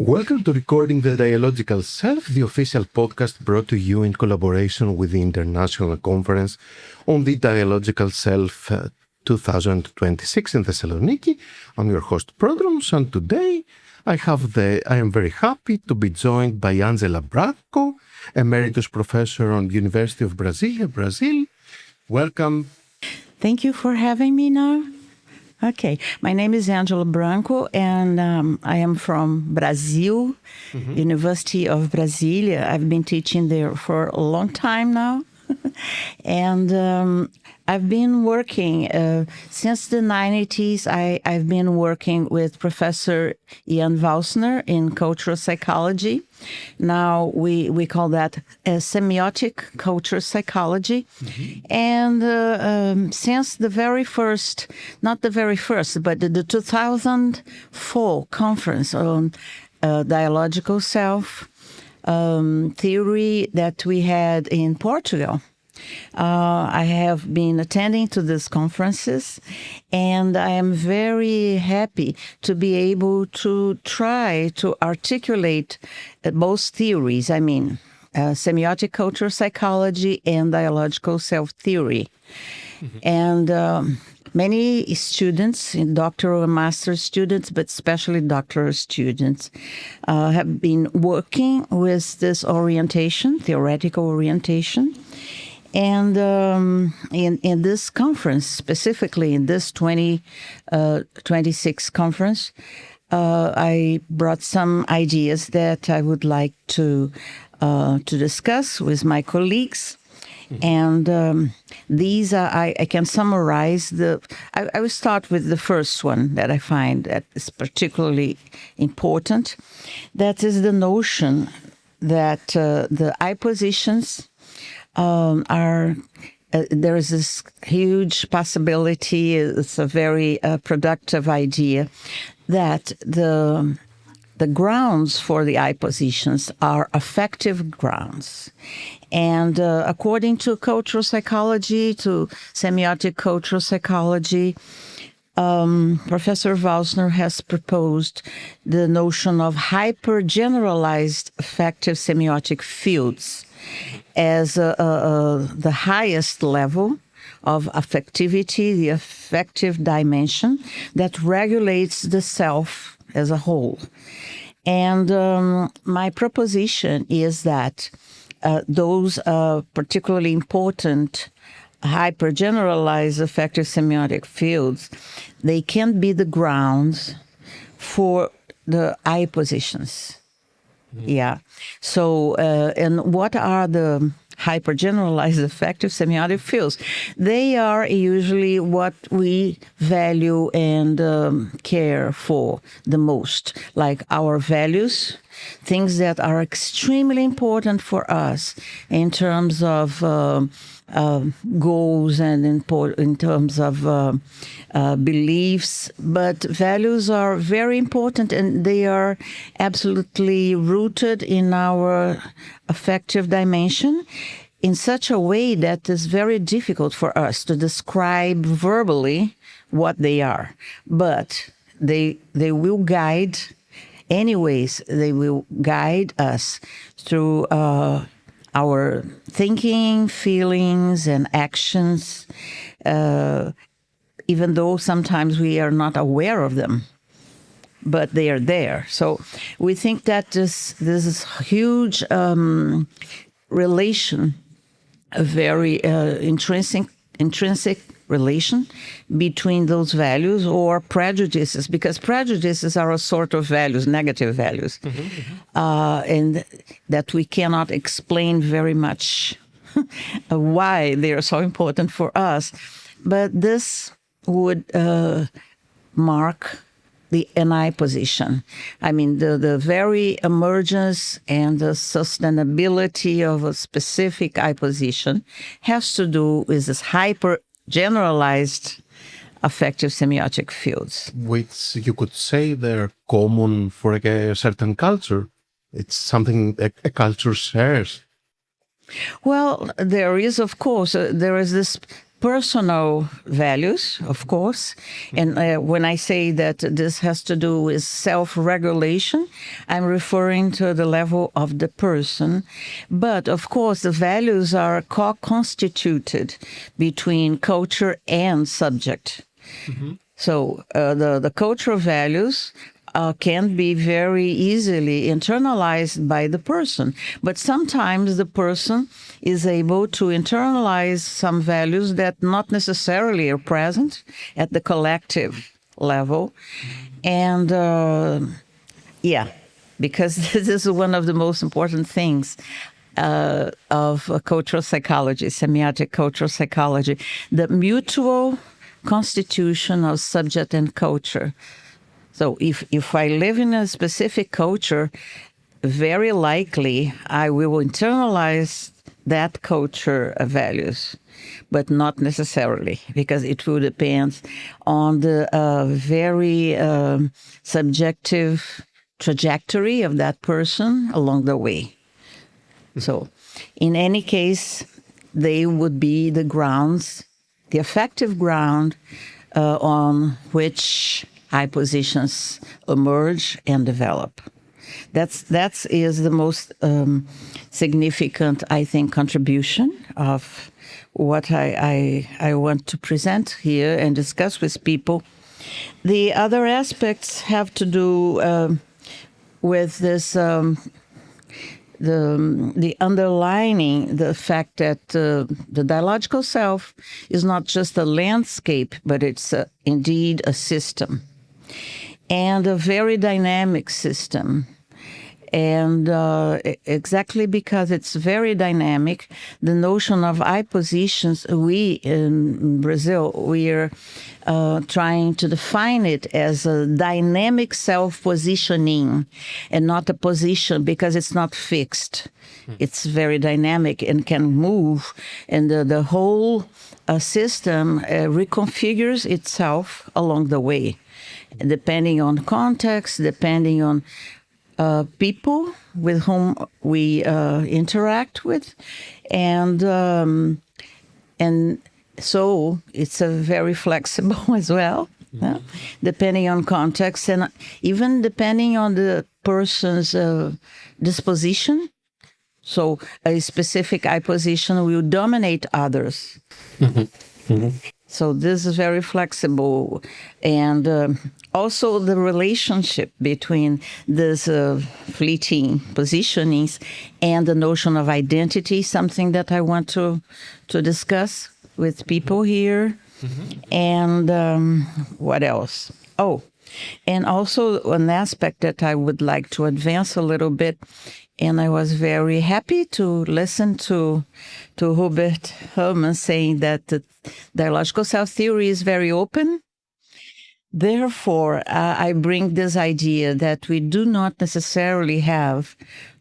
Welcome to Recording the Dialogical Self, the official podcast brought to you in collaboration with the International Conference on the Dialogical Self 2026 in Thessaloniki. I'm your host, Prodromos, and today I am very happy to be joined by Angela Branco, Emeritus Professor on University of Brasília, Brazil. Welcome. Thank you for having me now. Okay, my name is Angela Branco, and I am from Brazil, University of Brasília. I've been teaching there for a long time now, and I've been working since the 90s. I've been working with Professor Ian Valsner in cultural psychology. Now we call that semiotic cultural psychology. And since the very first, not the very first, but the 2004 conference on dialogical self theory that we had in Portugal, I have been attending to these conferences, and I am very happy to be able to try to articulate both theories. I mean, semiotic cultural psychology and dialogical self-theory. And many students, doctoral and master students, but especially doctoral students, have been working with this orientation, theoretical orientation. And in this conference, specifically in this 2026 conference, I brought some ideas that I would like to discuss with my colleagues. And these I can summarize I will start with the first one that I find that is particularly important. That is the notion that the I positions there is this huge possibility, it's a very productive idea, that the grounds for the I positions are affective grounds. And according to cultural psychology, to semiotic cultural psychology, Professor Valsner has proposed the notion of hyper-generalized affective semiotic fields as the highest level of affectivity, the affective dimension that regulates the self as a whole. And my proposition is that those particularly important hyper-generalized affective semiotic fields, they can be the grounds for the I positions. Yeah. So, and what are the hyper-generalized affective semiotic fields? They are usually what we value and care for the most, like our values, things that are extremely important for us in terms of goals and in terms of beliefs. But values are very important, and they are absolutely rooted in our affective dimension in such a way that it's very difficult for us to describe verbally what they are. But they will guide, anyways, they will guide us through our thinking, feelings, and actions, even though sometimes we are not aware of them, but they are there. So we think that this is huge relation, a very intrinsic relation between those values or prejudices, because prejudices are a sort of values, negative values, and that we cannot explain very much why they are so important for us. But this would mark the NI position. I mean, the very emergence and the sustainability of a specific I position has to do with this hyper-generalized affective semiotic fields. Which you could say they're common for a certain culture. It's something a culture shares. Well, there is, of course, there is this personal values, of course. And when I say that this has to do with self-regulation, I'm referring to the level of the person. But of course, the values are co-constituted between culture and subject. So the cultural values can be very easily internalized by the person. But sometimes the person is able to internalize some values that not necessarily are present at the collective level. And because this is one of the most important things of cultural psychology, semiotic cultural psychology, the mutual constitution of subject and culture. So if I live in a specific culture, very likely I will internalize that culture values, but not necessarily, because it will depend on the very subjective trajectory of that person along the way. So in any case, they would be the grounds, the effective ground on which hypositions emerge and develop. That is the most significant, I think, contribution of what I want to present here and discuss with people. The other aspects have to do with this, the underlining the fact that the dialogical self is not just a landscape, but it's indeed a system. And a very dynamic system. And exactly because it's very dynamic, the notion of hypositions, we in Brazil, we are trying to define it as a dynamic self-positioning and not a position, because it's not fixed. It's very dynamic and can move. And the whole system reconfigures itself along the way, depending on context, depending on people with whom we interact with, and so it's a very flexible as well, depending on context and even depending on the person's disposition. So a specific hyposition will dominate others. So this is very flexible, and also the relationship between these fleeting positionings and the notion of identity, something that I want to discuss with people here. And what else? Oh, and also an aspect that I would like to advance a little bit. And I was very happy to listen to Hubert Herman saying that the dialogical self-theory is very open. Therefore, I bring this idea that we do not necessarily have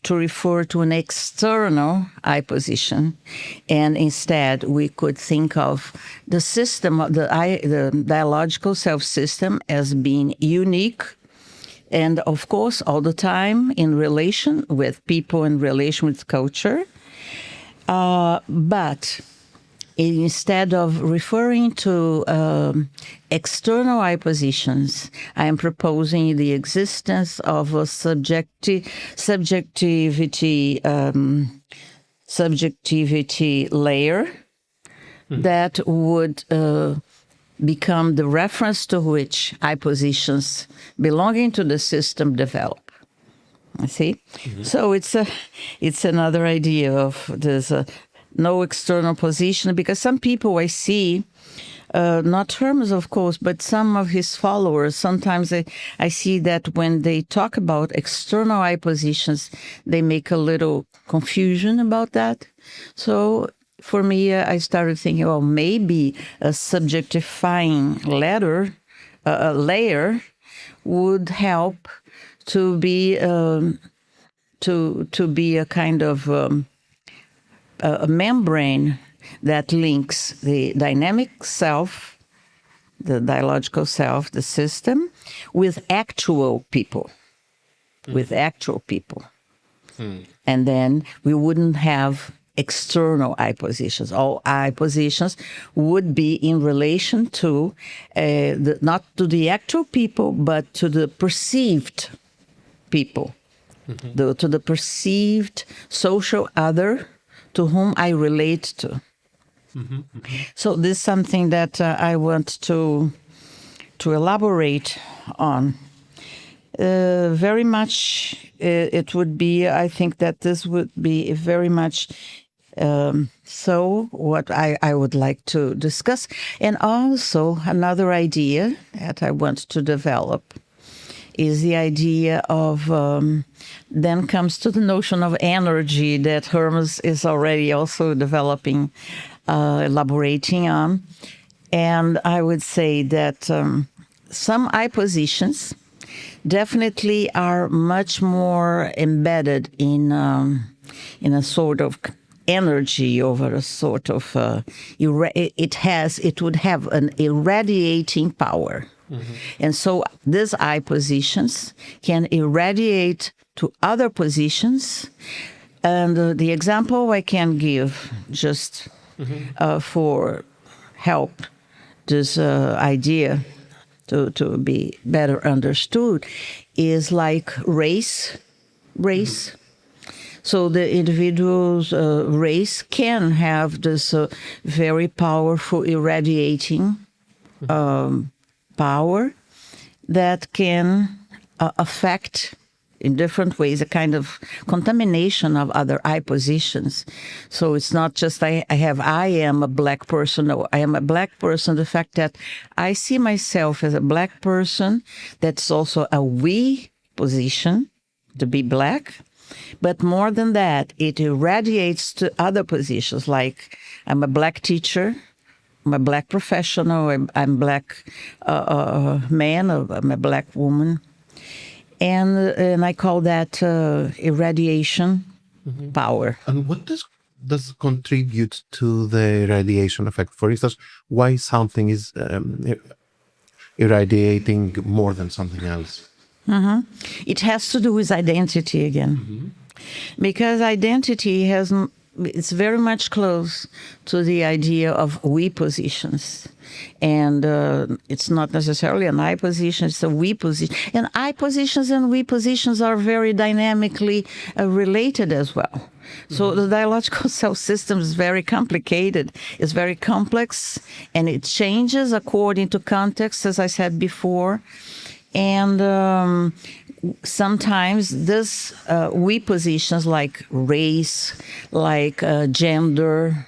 to refer to an external hyposition, and instead we could think of the system, the dialogical self-system, as being unique, and of course all the time in relation with people, in relation with culture. But instead of referring to external hypositions, I am proposing the existence of a subjectivity layer that would become the reference to which hypositions belonging to the system develop. See? So it's another idea of this no external position, because some people I see, not Hermes, of course, but some of his followers, sometimes I see that when they talk about external hypositions, they make a little confusion about that. So for me, I started thinking, well, maybe a subjectifying layer would help to be to be a kind of a membrane that links the dynamic self, the dialogical self, the system, with actual people, And then we wouldn't have external I positions. All I positions would be in relation to not to the actual people, but to the perceived people, to the perceived social other to whom I relate to. So this is something that I want to elaborate on. Very much, it would be, I think that this would be very much so what I would like to discuss. And also another idea that I want to develop is the idea of, then comes to the notion of energy that Hermes is already also developing, elaborating on. And I would say that some I positions definitely are much more embedded in a sort of energy over a sort of it would have an irradiating power. And so these I positions can irradiate to other positions. And the example I can give just for help this idea to be better understood is like race. So the individual's race can have this very powerful irradiating power that can affect in different ways a kind of contamination of other I positions. So it's not just I am a black person. No, I am a black person. The fact that I see myself as a black person, that's also a we position, to be black. But more than that, it irradiates to other positions, like I'm a black teacher, I'm a black professional, I'm black man, I'm a black woman. And I call that irradiation power. And what does contribute to the radiation effect? For instance, why something is irradiating more than something else? It has to do with identity again, because identity it's very much close to the idea of we positions. And it's not necessarily an I position, it's a we position. And I positions and we positions are very dynamically related as well. So the dialogical self system is very complicated. It's very complex, and it changes according to context, as I said before. And sometimes this we positions like race, like gender,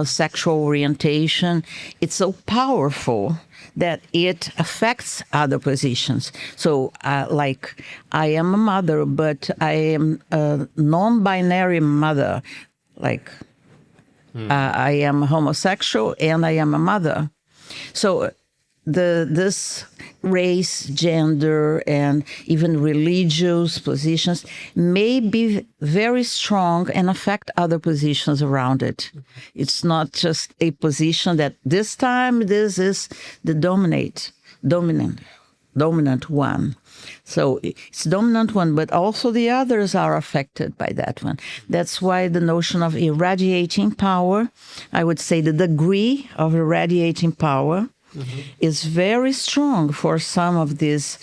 sexual orientation, it's so powerful that it affects other positions. So like I am a mother, but I am a non-binary mother. Like I am homosexual and I am a mother. So this race, gender, and even religious positions may be very strong and affect other positions around it. It's not just a position that this time this is the dominant one. So it's dominant one, but also the others are affected by that one. That's why the notion of irradiating power, I would say the degree of irradiating power is very strong for some of these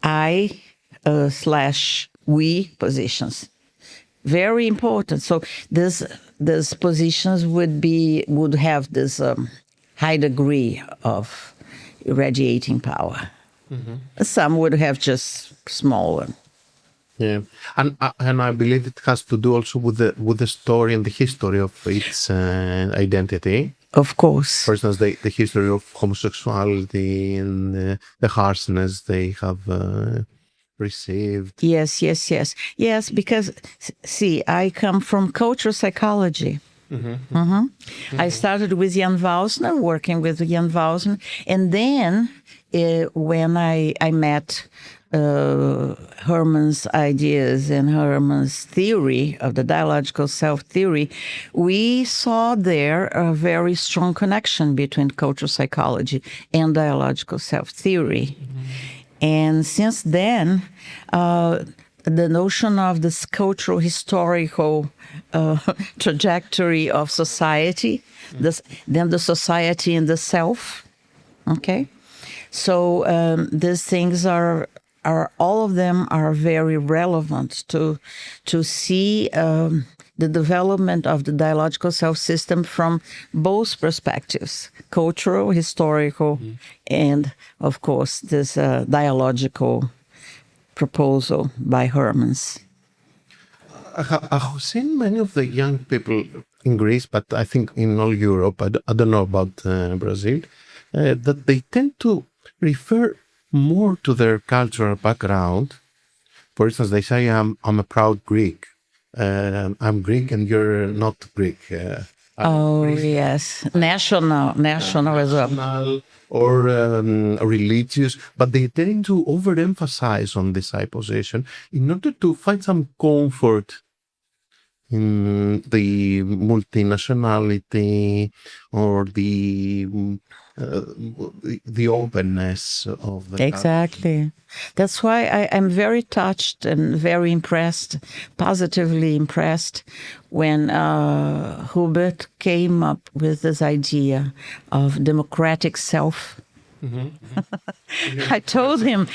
I/we positions. Very important. So these positions would have this high degree of irradiating power. Some would have just smaller. Yeah, and I believe it has to do also with the story and the history of its identity. Of course. For instance, the history of homosexuality and the harshness they have received. Yes, because, see, I come from cultural psychology. I started with Jan Vausner, working with Jan Vausner. And then when I met Herman's ideas and Herman's theory of the dialogical self-theory, we saw there a very strong connection between cultural psychology and dialogical self-theory. And since then, the notion of this cultural historical trajectory of society, then the society in the self. Okay, so these things are all of them are very relevant to see the development of the dialogical self system from both perspectives: cultural, historical, and of course this dialogical proposal by Hermans. I've seen many of the young people in Greece, but I think in all Europe, I don't know about Brazil, that they tend to refer more to their cultural background. For instance, they say, I'm a proud Greek. I'm Greek and you're not Greek. Yes, national as well. National or religious, but they tend to overemphasize on this high position in order to find some comfort in the multinationality or the openness of the Exactly. That's why I'm very touched and very impressed, positively impressed, when Hubert came up with this idea of democratic self. I told him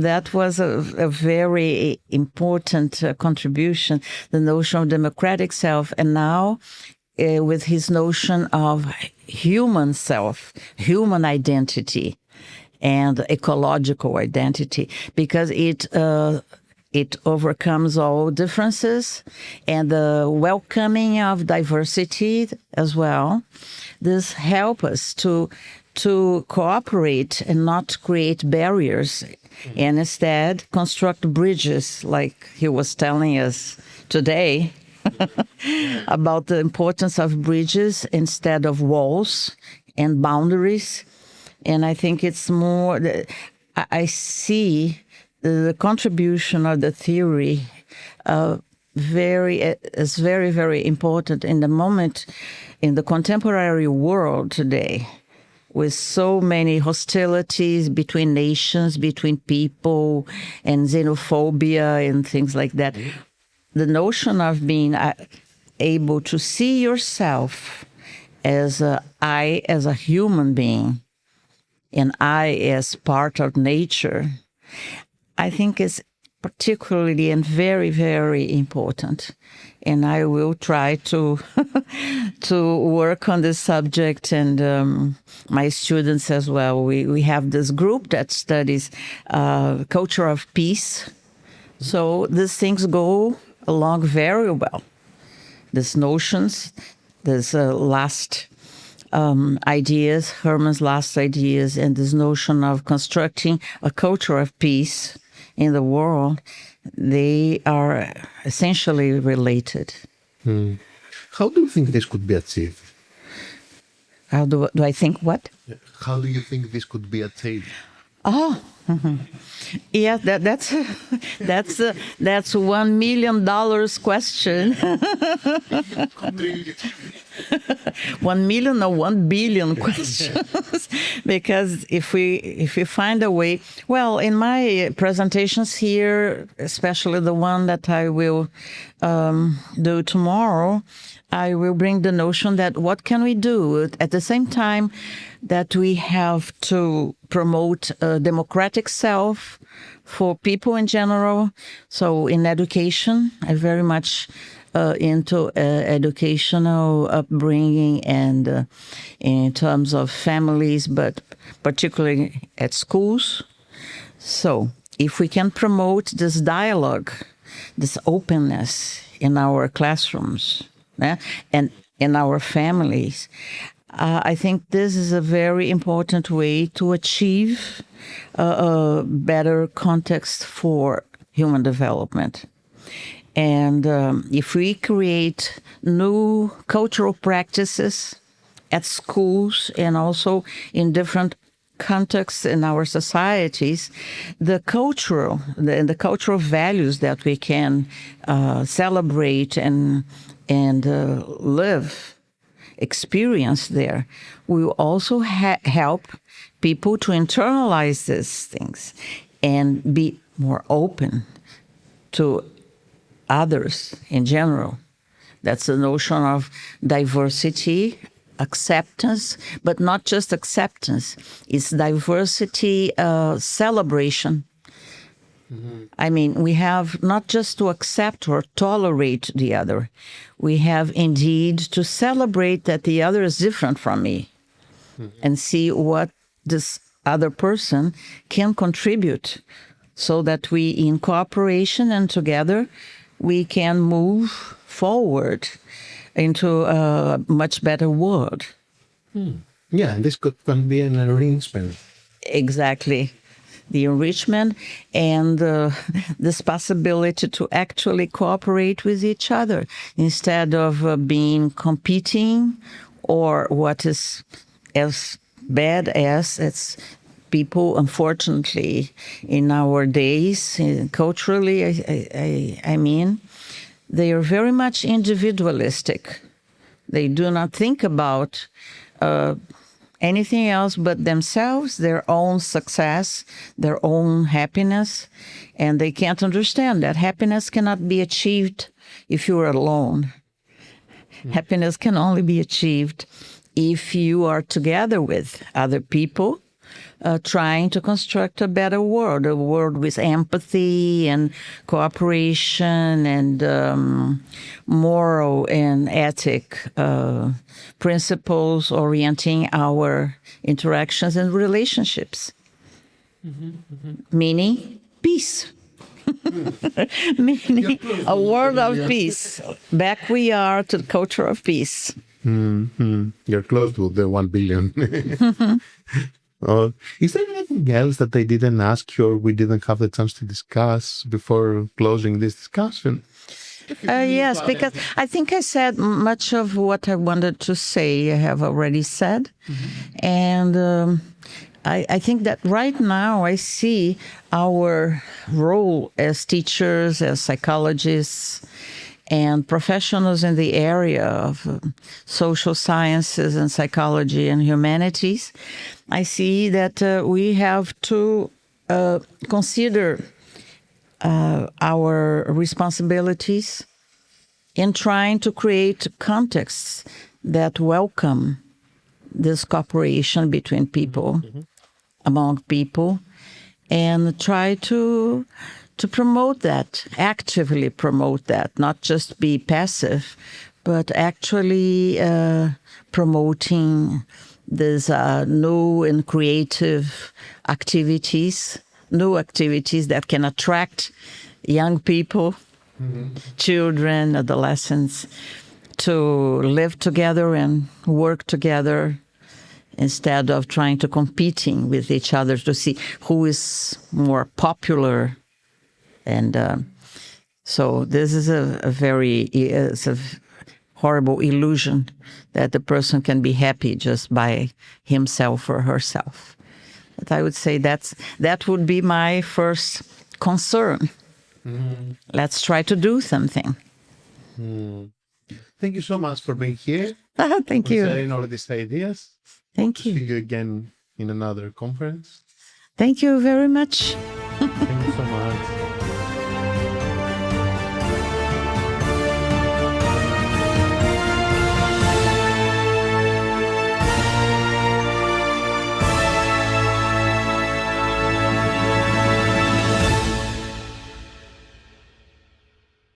that was a very important contribution, the notion of democratic self, and now with his notion of human self, human identity, and ecological identity, because it overcomes all differences and the welcoming of diversity as well. This helps us to cooperate and not create barriers, and instead construct bridges, like he was telling us today about the importance of bridges instead of walls and boundaries. And I think it's more, I see the contribution of the theory is very, very important in the moment, in the contemporary world today, with so many hostilities between nations, between people, and xenophobia and things like that. The notion of being able to see yourself as as a human being, and I as part of nature, I think is particularly and very, very important. And I will try to to work on this subject, and my students as well. We have this group that studies culture of peace. So these things go along very well. These notions, these last ideas, Herman's last ideas, and this notion of constructing a culture of peace in the world, they are essentially related. How do you think this could be achieved? How do I think what? How do you think this could be achieved? Oh, yeah, that's $1 million question. 1 million or 1 billion questions. Because if we find a way, well, in my presentations here, especially the one that I will do tomorrow, I will bring the notion that what can we do at the same time that we have to promote a democratic self for people in general. So in education, I'm very much into educational upbringing and in terms of families, but particularly at schools. So if we can promote this dialogue, this openness in our classrooms, and in our families, I think this is a very important way to achieve a better context for human development. And if we create new cultural practices at schools and also in different contexts in our societies, the cultural values that we can celebrate and live, experience there, will also help people to internalize these things and be more open to others in general. That's the notion of diversity, acceptance, but not just acceptance. It's diversity celebration. I mean, we have not just to accept or tolerate the other. We have indeed to celebrate that the other is different from me and see what this other person can contribute so that we, in cooperation and together, we can move forward into a much better world. Yeah, and this can be an arrangement. Exactly. The enrichment and this possibility to actually cooperate with each other instead of being competing, or what is as bad as it's people, unfortunately, in our days, culturally, I mean, they are very much individualistic. They do not think about anything else but themselves, their own success, their own happiness, and they can't understand that happiness cannot be achieved if you are alone. Happiness can only be achieved if you are together with other people, trying to construct a better world, a world with empathy and cooperation and moral and ethic principles orienting our interactions and relationships. Meaning peace. Meaning a world of peace. Back we are to the culture of peace. You're close to the 1 billion. Is there anything else that I didn't ask you or we didn't have the chance to discuss before closing this discussion? Yes, because I think I said much of what I wanted to say, I have already said. And I think that right now I see our role as teachers, as psychologists, and professionals in the area of social sciences and psychology and humanities. I see that we have to consider our responsibilities in trying to create contexts that welcome this cooperation between people, among people, and try to promote that, actively promote that, not just be passive, but actually promoting these new and creative activities, new activities that can attract young people, children, adolescents, to live together and work together instead of trying to competing with each other to see who is more popular. And so this is it's a horrible illusion that the person can be happy just by himself or herself. But I would say that would be my first concern. Let's try to do something. Thank you so much for being here. Thank you. For sharing all of these ideas. Thank you. See you again in another conference. Thank you very much.